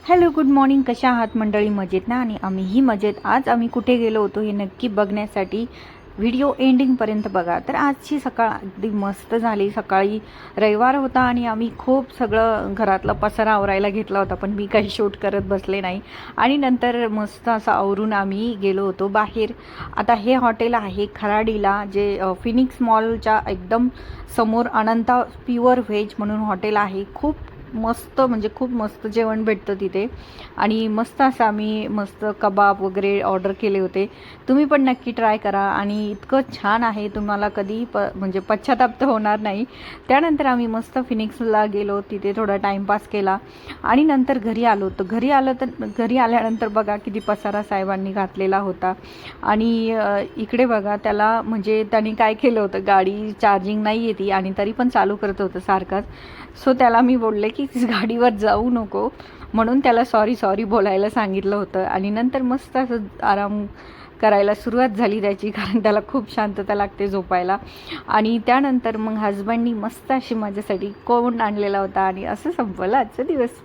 Hello, good morning. कशा आहात मंडळी? मजेत ना? आणि आम्हीही मजेत. आज आम्ही कुठे गेलो होतो हे नक्की बघण्यासाठी व्हिडिओ एंडिंगपर्यंत बघा. तर आजची सकाळ अगदी मस्त झाली. सकाळी रविवार होता आणि आम्ही खूप सगळं घरातलं पसारा आवरायला घेतला होता, पण मी काही शूट करत बसले नाही. आणि नंतर मस्त असं आवरून आम्ही गेलो होतो बाहेर. आता हे हॉटेल आहे खराडीला, जे फिनिक्स मॉलच्या एकदम समोर अनंता प्युअर व्हेज म्हणून हॉटेल आहे. खूप मस्त, म्हणजे खूप मस्त जेवण भेटतं तिथे. आणि मस्त असं आम्ही मस्त कबाब वगैरे ऑर्डर केले होते. तुम्ही पण नक्की ट्राय करा. आणि इतकं छान आहे, तुम्हाला कधी म्हणजे पश्चाताप तर होणार नाही. त्यानंतर आम्ही मस्त फिनिक्सला गेलो, तिथे थोडा टाईमपास केला आणि नंतर घरी आलो. तर घरी आल्यानंतर बघा किती पसारा साहेबांनी घातलेला होता. आणि इकडे बघा, त्याला म्हणजे त्यांनी काय केलं होतं, गाडी चार्जिंग नाही आहे ती आणि तरी पण चालू करत होतं सारखाच. सो त्याला मी बोलले की गाडीवर जाऊ नको, म्हणून त्याला सॉरी बोलायला सांगितलं होतं. आणि नंतर मस्त असं आराम करायला सुरुवात झाली त्याची, कारण त्याला खूप शांतता लागते झोपायला. आणि त्यानंतर मग हजबंडनी मस्त अशी माझ्यासाठी कोण आणलेला होता आणि असं संपलं आजचा दिवस.